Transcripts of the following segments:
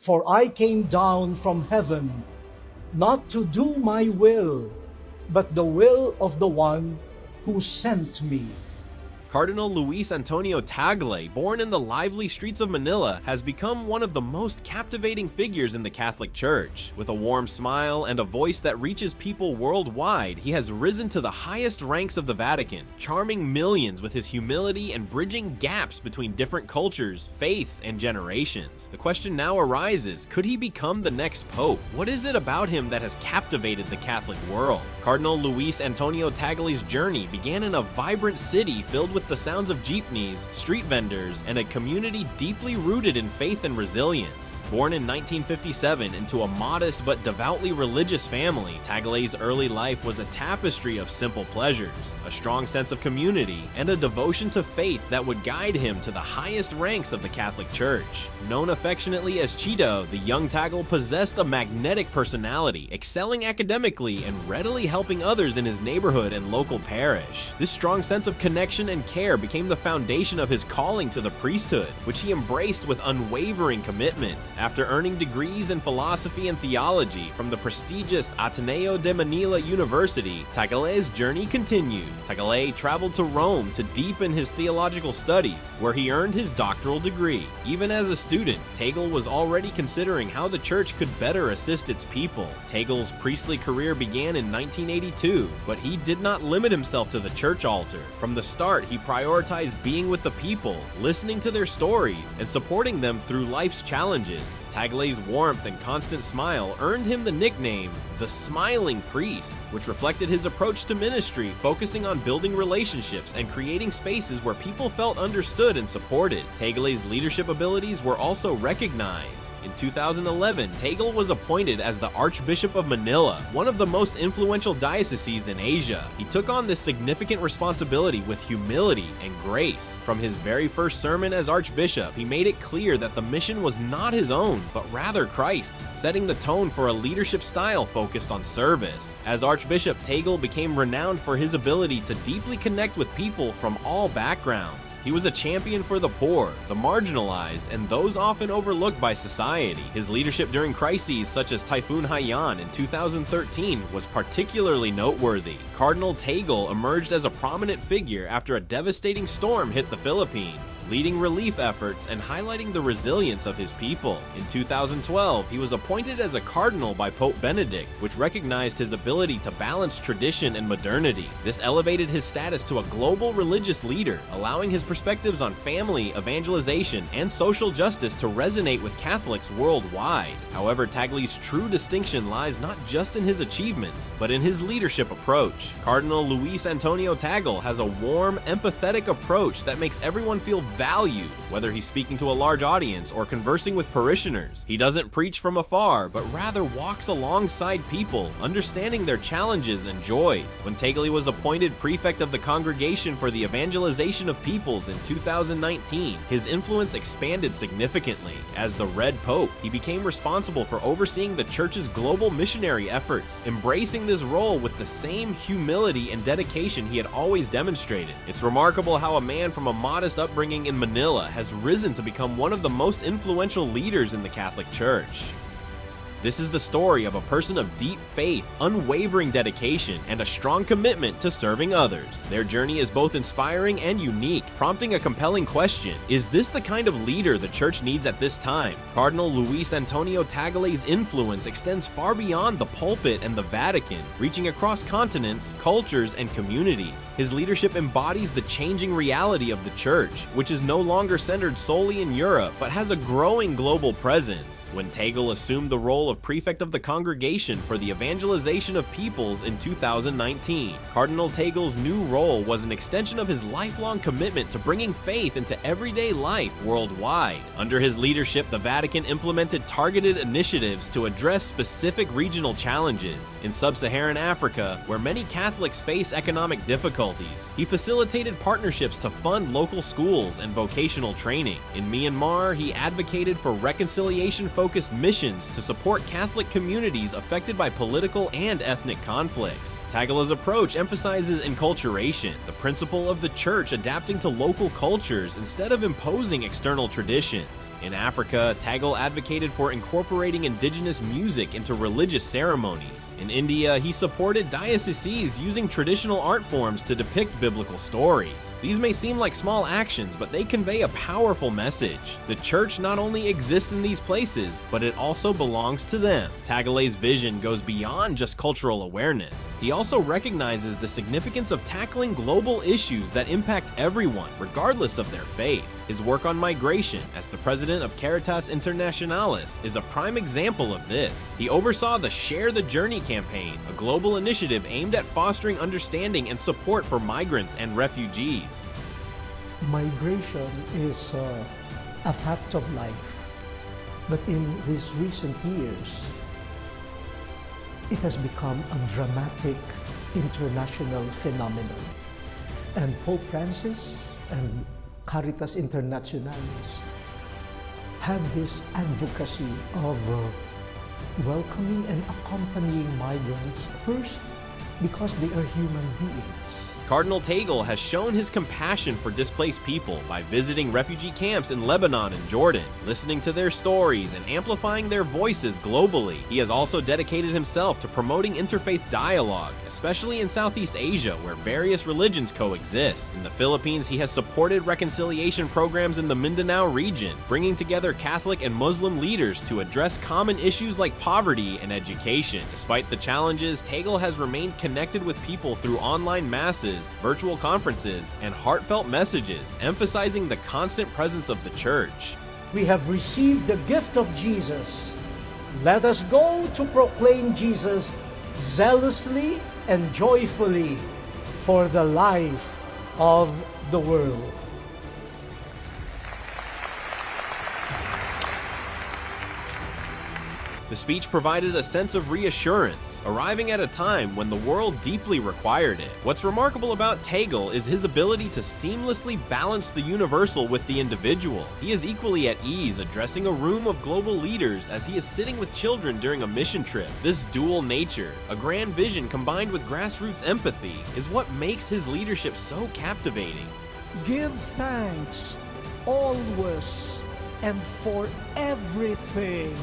For I came down from heaven, not to do my will, but the will of the one who sent me. Cardinal Luis Antonio Tagle, born in the lively streets of Manila, has become one of the most captivating figures in the Catholic Church. With a warm smile and a voice that reaches people worldwide, he has risen to the highest ranks of the Vatican, charming millions with his humility and bridging gaps between different cultures, faiths, and generations. The question now arises, could he become the next pope? What is it about him that has captivated the Catholic world? Cardinal Luis Antonio Tagle's journey began in a vibrant city filled with the sounds of jeepneys, street vendors, and a community deeply rooted in faith and resilience. Born in 1957 into a modest but devoutly religious family, Tagle's early life was a tapestry of simple pleasures, a strong sense of community, and a devotion to faith that would guide him to the highest ranks of the Catholic Church. Known affectionately as Cheeto, the young Tagle possessed a magnetic personality, excelling academically and readily helping others in his neighborhood and local parish. This strong sense of connection and care became the foundation of his calling to the priesthood, which he embraced with unwavering commitment. After earning degrees in philosophy and theology from the prestigious Ateneo de Manila University, Tagle's journey continued. Tagle traveled to Rome to deepen his theological studies, where he earned his doctoral degree. Even as a student, Tagle was already considering how the church could better assist its people. Tagle's priestly career began in 1982, but he did not limit himself to the church altar. From the start, he prioritized being with the people, listening to their stories, and supporting them through life's challenges. Tagle's warmth and constant smile earned him the nickname, the Smiling Priest, which reflected his approach to ministry, focusing on building relationships and creating spaces where people felt understood and supported. Tagle's leadership abilities were also recognized. In 2011, Tagle was appointed as the Archbishop of Manila, one of the most influential dioceses in Asia. He took on this significant responsibility with humility and grace. From his very first sermon as Archbishop, he made it clear that the mission was not his own, but rather Christ's, setting the tone for a leadership style focused on service. As Archbishop, Tagle became renowned for his ability to deeply connect with people from all backgrounds. He was a champion for the poor, the marginalized, and those often overlooked by society. His leadership during crises such as Typhoon Haiyan in 2013 was particularly noteworthy. Cardinal Tagle emerged as a prominent figure after a devastating storm hit the Philippines, leading relief efforts and highlighting the resilience of his people. In 2012, he was appointed as a cardinal by Pope Benedict, which recognized his ability to balance tradition and modernity. This elevated his status to a global religious leader, allowing his perspectives on family, evangelization, and social justice to resonate with Catholics worldwide. However, Tagle's true distinction lies not just in his achievements, but in his leadership approach. Cardinal Luis Antonio Tagle has a warm, empathetic approach that makes everyone feel valued, whether he's speaking to a large audience or conversing with parishioners. He doesn't preach from afar, but rather walks alongside people, understanding their challenges and joys. When Tagle was appointed prefect of the Congregation for the Evangelization of Peoples in 2019, his influence expanded significantly. As the Red Pope, he became responsible for overseeing the Church's global missionary efforts, embracing this role with the same humility and dedication he had always demonstrated. It's remarkable how a man from a modest upbringing in Manila has risen to become one of the most influential leaders in the Catholic Church. This is the story of a person of deep faith, unwavering dedication, and a strong commitment to serving others. Their journey is both inspiring and unique, prompting a compelling question: is this the kind of leader the Church needs at this time? Cardinal Luis Antonio Tagle's influence extends far beyond the pulpit and the Vatican, reaching across continents, cultures, and communities. His leadership embodies the changing reality of the Church, which is no longer centered solely in Europe, but has a growing global presence. When Tagle assumed the role of prefect of the Congregation for the Evangelization of Peoples in 2019. Cardinal Tagle's new role was an extension of his lifelong commitment to bringing faith into everyday life worldwide. Under his leadership, the Vatican implemented targeted initiatives to address specific regional challenges. In sub-Saharan Africa, where many Catholics face economic difficulties, he facilitated partnerships to fund local schools and vocational training. In Myanmar, he advocated for reconciliation-focused missions to support support Catholic communities affected by political and ethnic conflicts. Tagle's approach emphasizes enculturation, the principle of the church adapting to local cultures instead of imposing external traditions. In Africa, Tagle advocated for incorporating indigenous music into religious ceremonies. In India, he supported dioceses using traditional art forms to depict biblical stories. These may seem like small actions, but they convey a powerful message. The church not only exists in these places, but it also belongs to them. Tagle's vision goes beyond just cultural awareness. He also recognizes the significance of tackling global issues that impact everyone, regardless of their faith. His work on migration as the president of Caritas Internationalis is a prime example of this. He oversaw the Share the Journey campaign, a global initiative aimed at fostering understanding and support for migrants and refugees. Migration is a fact of life, but in these recent years, it has become a dramatic international phenomenon. And Pope Francis and Caritas Internationalis have this advocacy of welcoming and accompanying migrants, first because they are human beings. Cardinal Tagle has shown his compassion for displaced people by visiting refugee camps in Lebanon and Jordan, listening to their stories and amplifying their voices globally. He has also dedicated himself to promoting interfaith dialogue, especially in Southeast Asia, where various religions coexist. In the Philippines, he has supported reconciliation programs in the Mindanao region, bringing together Catholic and Muslim leaders to address common issues like poverty and education. Despite the challenges, Tagle has remained connected with people through online masses, virtual conferences, and heartfelt messages, emphasizing the constant presence of the church. We have received the gift of Jesus. Let us go to proclaim Jesus zealously and joyfully for the life of the world. The speech provided a sense of reassurance, arriving at a time when the world deeply required it. What's remarkable about Tagle is his ability to seamlessly balance the universal with the individual. He is equally at ease addressing a room of global leaders as he is sitting with children during a mission trip. This dual nature, a grand vision combined with grassroots empathy, is what makes his leadership so captivating. Give thanks always and for everything.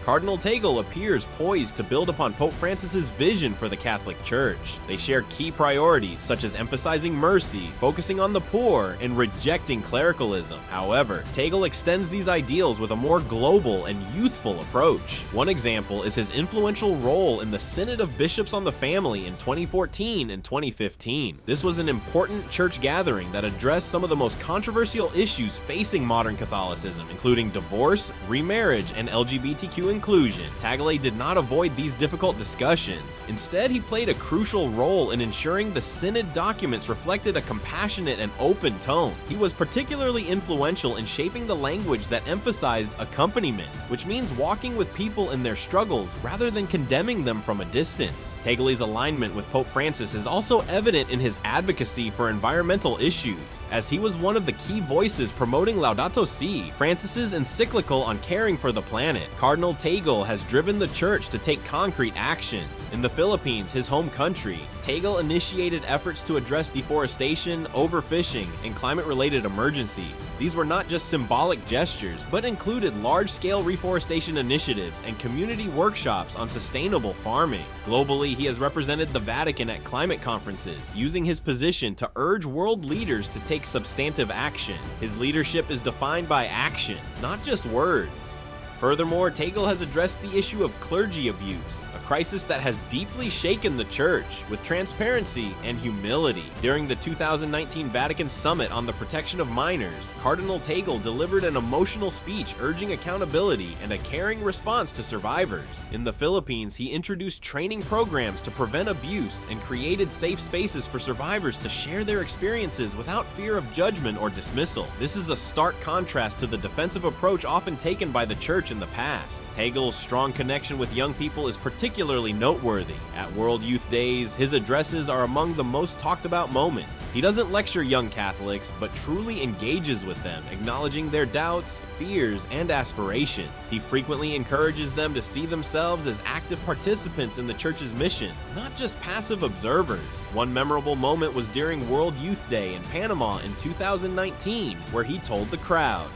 Cardinal Tagle appears poised to build upon Pope Francis's vision for the Catholic Church. They share key priorities such as emphasizing mercy, focusing on the poor, and rejecting clericalism. However, Tagle extends these ideals with a more global and youthful approach. One example is his influential role in the Synod of Bishops on the Family in 2014 and 2015. This was an important church gathering that addressed some of the most controversial issues facing modern Catholicism, including divorce, remarriage, and LGBTQ inclusion. Tagle did not avoid these difficult discussions. Instead, he played a crucial role in ensuring the Synod documents reflected a compassionate and open tone. He was particularly influential in shaping the language that emphasized accompaniment, which means walking with people in their struggles rather than condemning them from a distance. Tagle's alignment with Pope Francis is also evident in his advocacy for environmental issues, as he was one of the key voices promoting Laudato Si, Francis's encyclical on caring for the planet. Cardinal Tagle has driven the church to take concrete actions. In the Philippines, his home country, Tagle initiated efforts to address deforestation, overfishing, and climate-related emergencies. These were not just symbolic gestures, but included large-scale reforestation initiatives and community workshops on sustainable farming. Globally, he has represented the Vatican at climate conferences, using his position to urge world leaders to take substantive action. His leadership is defined by action, not just words. Furthermore, Tagle has addressed the issue of clergy abuse, a crisis that has deeply shaken the church, with transparency and humility. During the 2019 Vatican Summit on the Protection of Minors, Cardinal Tagle delivered an emotional speech urging accountability and a caring response to survivors. In the Philippines, he introduced training programs to prevent abuse and created safe spaces for survivors to share their experiences without fear of judgment or dismissal. This is a stark contrast to the defensive approach often taken by the church Church in the past. Tagle's strong connection with young people is particularly noteworthy. At World Youth Days, his addresses are among the most talked about moments. He doesn't lecture young Catholics, but truly engages with them, acknowledging their doubts, fears, and aspirations. He frequently encourages them to see themselves as active participants in the Church's mission, not just passive observers. One memorable moment was during World Youth Day in Panama in 2019, where he told the crowd,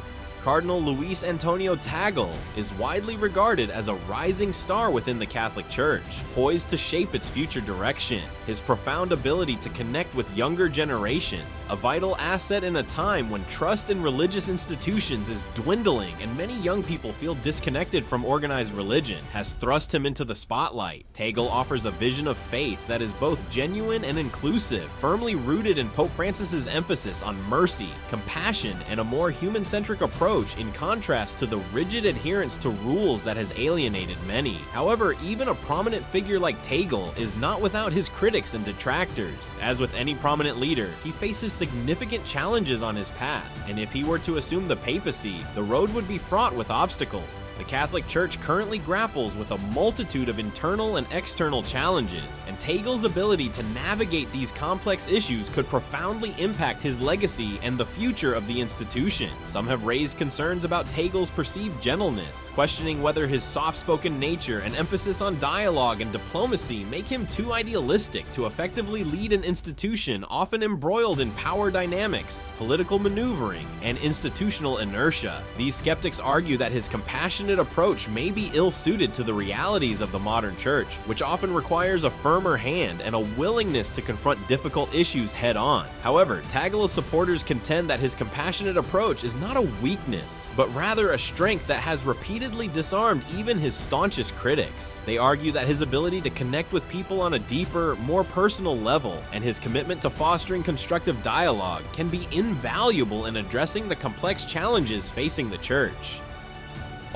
Cardinal Luis Antonio Tagle is widely regarded as a rising star within the Catholic Church, poised to shape its future direction. His profound ability to connect with younger generations, a vital asset in a time when trust in religious institutions is dwindling and many young people feel disconnected from organized religion, has thrust him into the spotlight. Tagle offers a vision of faith that is both genuine and inclusive, firmly rooted in Pope Francis's emphasis on mercy, compassion, and a more human-centric approach, in contrast to the rigid adherence to rules that has alienated many. However, even a prominent figure like Tagle is not without his critics and detractors. As with any prominent leader, he faces significant challenges on his path, and if he were to assume the papacy, the road would be fraught with obstacles. The Catholic Church currently grapples with a multitude of internal and external challenges, and Tagle's ability to navigate these complex issues could profoundly impact his legacy and the future of the institution. Some have raised concerns about Tagle's perceived gentleness, questioning whether his soft-spoken nature and emphasis on dialogue and diplomacy make him too idealistic to effectively lead an institution often embroiled in power dynamics, political maneuvering, and institutional inertia. These skeptics argue that his compassionate approach may be ill-suited to the realities of the modern church, which often requires a firmer hand and a willingness to confront difficult issues head-on. However, Tagle's supporters contend that his compassionate approach is not a weakness, but rather a strength that has repeatedly disarmed even his staunchest critics. They argue that his ability to connect with people on a deeper, more personal level, and his commitment to fostering constructive dialogue can be invaluable in addressing the complex challenges facing the Church.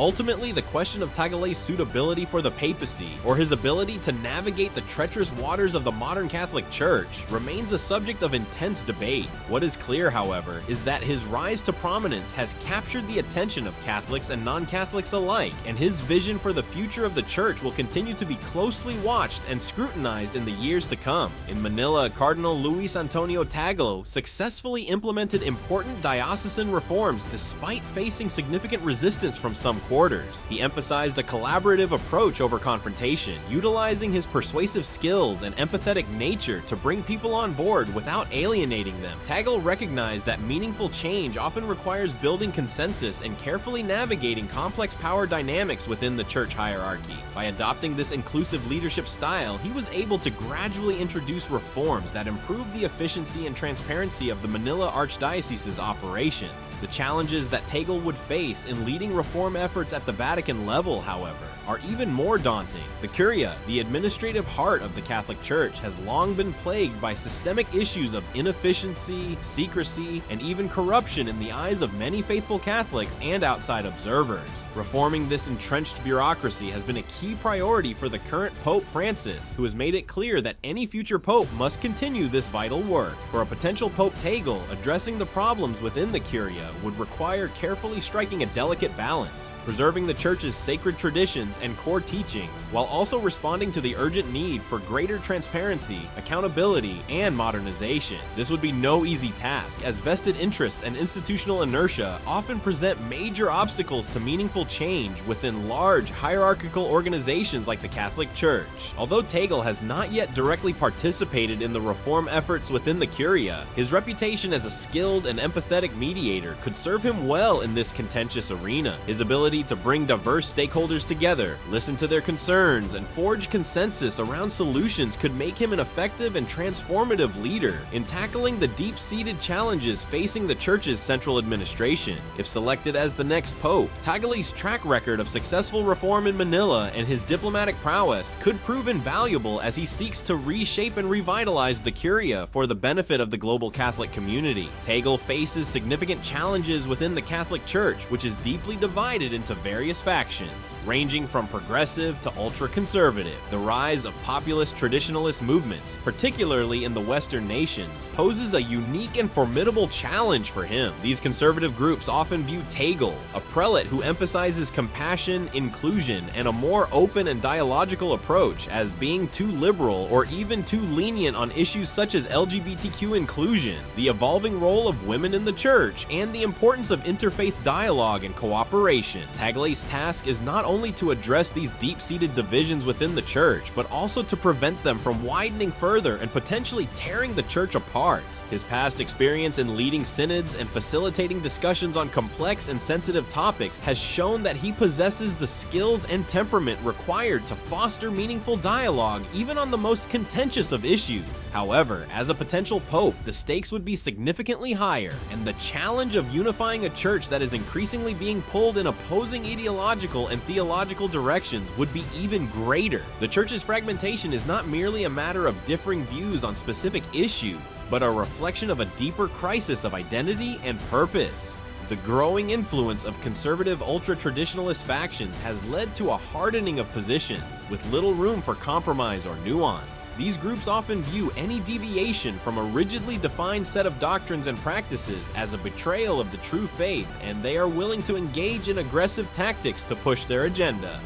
Ultimately, the question of Tagle's suitability for the papacy, or his ability to navigate the treacherous waters of the modern Catholic Church, remains a subject of intense debate. What is clear, however, is that his rise to prominence has captured the attention of Catholics and non-Catholics alike, and his vision for the future of the Church will continue to be closely watched and scrutinized in the years to come. In Manila, Cardinal Luis Antonio Tagle successfully implemented important diocesan reforms despite facing significant resistance from some quarters. He emphasized a collaborative approach over confrontation, utilizing his persuasive skills and empathetic nature to bring people on board without alienating them. Tagle recognized that meaningful change often requires building consensus and carefully navigating complex power dynamics within the church hierarchy. By adopting this inclusive leadership style, he was able to gradually introduce reforms that improved the efficiency and transparency of the Manila Archdiocese's operations. The challenges that Tagle would face in leading reform efforts at the Vatican level, however, are even more daunting. The Curia, the administrative heart of the Catholic Church, has long been plagued by systemic issues of inefficiency, secrecy, and even corruption in the eyes of many faithful Catholics and outside observers. Reforming this entrenched bureaucracy has been a key priority for the current Pope Francis, who has made it clear that any future pope must continue this vital work. For a potential Pope Tagle, addressing the problems within the Curia would require carefully striking a delicate balance, preserving the Church's sacred traditions and core teachings, while also responding to the urgent need for greater transparency, accountability, and modernization. This would be no easy task, as vested interests and institutional inertia often present major obstacles to meaningful change within large, hierarchical organizations like the Catholic Church. Although Tagle has not yet directly participated in the reform efforts within the Curia, his reputation as a skilled and empathetic mediator could serve him well in this contentious arena. His ability to bring diverse stakeholders together, listen to their concerns, and forge consensus around solutions could make him an effective and transformative leader in tackling the deep-seated challenges facing the Church's central administration. If selected as the next pope, Tagle's track record of successful reform in Manila and his diplomatic prowess could prove invaluable as he seeks to reshape and revitalize the Curia for the benefit of the global Catholic community. Tagle faces significant challenges within the Catholic Church, which is deeply divided into into various factions, ranging from progressive to ultra-conservative. The rise of populist traditionalist movements, particularly in the Western nations, poses a unique and formidable challenge for him. These conservative groups often view Tagle, a prelate who emphasizes compassion, inclusion, and a more open and dialogical approach, as being too liberal or even too lenient on issues such as LGBTQ inclusion, the evolving role of women in the church, and the importance of interfaith dialogue and cooperation. Tagle's task is not only to address these deep-seated divisions within the church, but also to prevent them from widening further and potentially tearing the church apart. His past experience in leading synods and facilitating discussions on complex and sensitive topics has shown that he possesses the skills and temperament required to foster meaningful dialogue even on the most contentious of issues. However, as a potential pope, the stakes would be significantly higher, and the challenge of unifying a church that is increasingly being pulled in opposing ideological and theological directions would be even greater. The church's fragmentation is not merely a matter of differing views on specific issues, but a reflection of a deeper crisis of identity and purpose. The growing influence of conservative ultra-traditionalist factions has led to a hardening of positions, with little room for compromise or nuance. These groups often view any deviation from a rigidly defined set of doctrines and practices as a betrayal of the true faith, and they are willing to engage in aggressive tactics to push their agenda.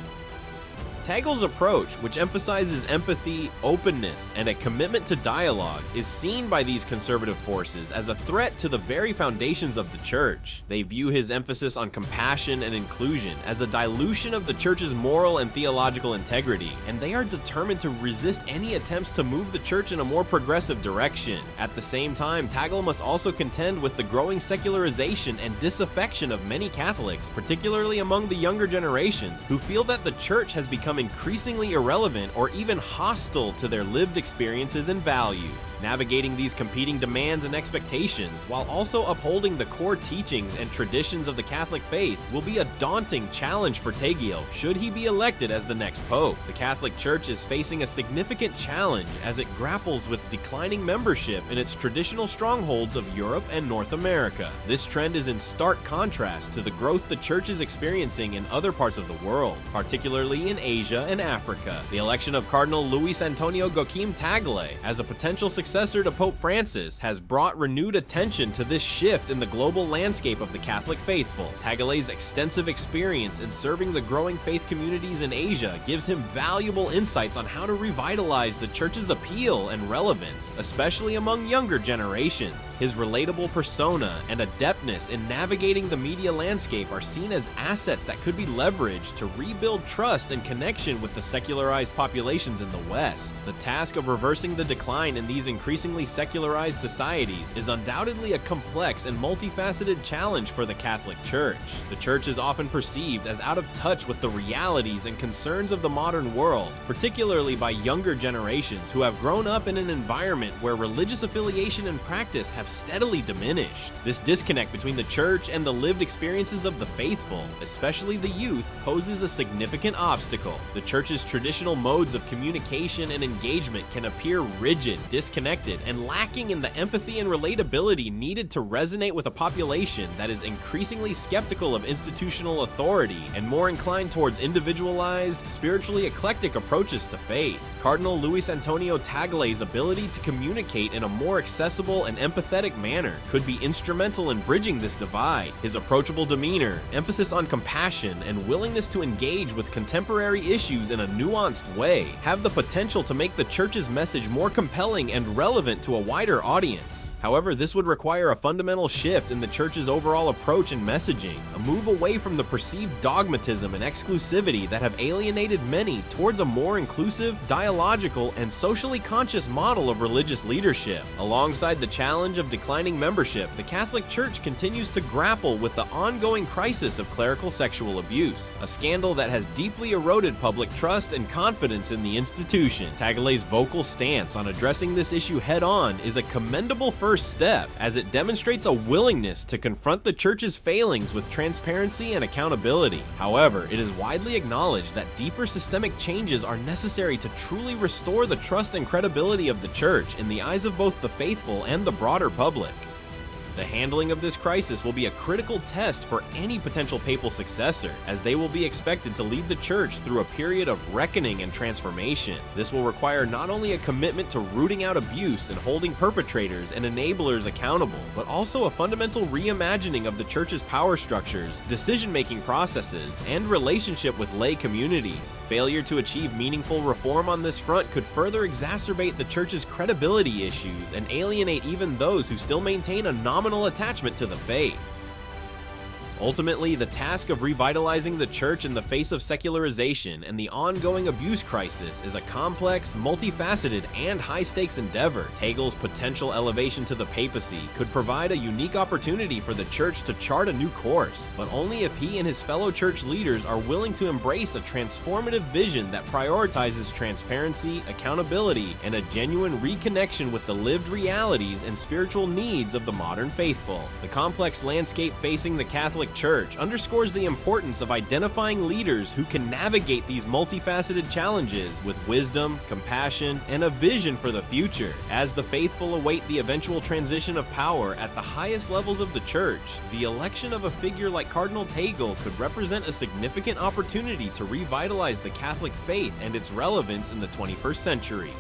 Tagle's approach, which emphasizes empathy, openness, and a commitment to dialogue, is seen by these conservative forces as a threat to the very foundations of the church. They view his emphasis on compassion and inclusion as a dilution of the church's moral and theological integrity, and they are determined to resist any attempts to move the church in a more progressive direction. At the same time, Tagle must also contend with the growing secularization and disaffection of many Catholics, particularly among the younger generations, who feel that the church has become increasingly irrelevant or even hostile to their lived experiences and values. Navigating these competing demands and expectations while also upholding the core teachings and traditions of the Catholic faith will be a daunting challenge for Tagle should he be elected as the next pope. The Catholic Church is facing a significant challenge as it grapples with declining membership in its traditional strongholds of Europe and North America. This trend is in stark contrast to the growth the church is experiencing in other parts of the world, particularly in Asia and Africa. The election of Cardinal Luis Antonio Tagle as a potential successor to Pope Francis has brought renewed attention to this shift in the global landscape of the Catholic faithful. Tagle's extensive experience in serving the growing faith communities in Asia gives him valuable insights on how to revitalize the church's appeal and relevance, especially among younger generations. His relatable persona and adeptness in navigating the media landscape are seen as assets that could be leveraged to rebuild trust and connection with the secularized populations in the West. The task of reversing the decline in these increasingly secularized societies is undoubtedly a complex and multifaceted challenge for the Catholic Church. The Church is often perceived as out of touch with the realities and concerns of the modern world, particularly by younger generations who have grown up in an environment where religious affiliation and practice have steadily diminished. This disconnect between the Church and the lived experiences of the faithful, especially the youth, poses a significant obstacle. The Church's traditional modes of communication and engagement can appear rigid, disconnected, and lacking in the empathy and relatability needed to resonate with a population that is increasingly skeptical of institutional authority and more inclined towards individualized, spiritually eclectic approaches to faith. Cardinal Luis Antonio Tagle's ability to communicate in a more accessible and empathetic manner could be instrumental in bridging this divide. His approachable demeanor, emphasis on compassion, and willingness to engage with contemporary issues in a nuanced way have the potential to make the Church's message more compelling and relevant to a wider audience. However, this would require a fundamental shift in the Church's overall approach and messaging, a move away from the perceived dogmatism and exclusivity that have alienated many towards a more inclusive, dialogical, and socially conscious model of religious leadership. Alongside the challenge of declining membership, the Catholic Church continues to grapple with the ongoing crisis of clerical sexual abuse, a scandal that has deeply eroded public trust and confidence in the institution. Tagle's vocal stance on addressing this issue head-on is a commendable first step, as it demonstrates a willingness to confront the Church's failings with transparency and accountability. However, it is widely acknowledged that deeper systemic changes are necessary to truly restore the trust and credibility of the Church in the eyes of both the faithful and the broader public. The handling of this crisis will be a critical test for any potential papal successor, as they will be expected to lead the church through a period of reckoning and transformation. This will require not only a commitment to rooting out abuse and holding perpetrators and enablers accountable, but also a fundamental reimagining of the church's power structures, decision-making processes, and relationship with lay communities. Failure to achieve meaningful reform on this front could further exacerbate the church's credibility issues and alienate even those who still maintain a nominal attachment to the faith. Ultimately, the task of revitalizing the church in the face of secularization and the ongoing abuse crisis is a complex, multifaceted, and high-stakes endeavor. Tagle's potential elevation to the papacy could provide a unique opportunity for the church to chart a new course, but only if he and his fellow church leaders are willing to embrace a transformative vision that prioritizes transparency, accountability, and a genuine reconnection with the lived realities and spiritual needs of the modern faithful. The complex landscape facing the Catholic Church underscores the importance of identifying leaders who can navigate these multifaceted challenges with wisdom, compassion, and a vision for the future. As the faithful await the eventual transition of power at the highest levels of the church, the election of a figure like Cardinal Tagle could represent a significant opportunity to revitalize the Catholic faith and its relevance in the 21st century.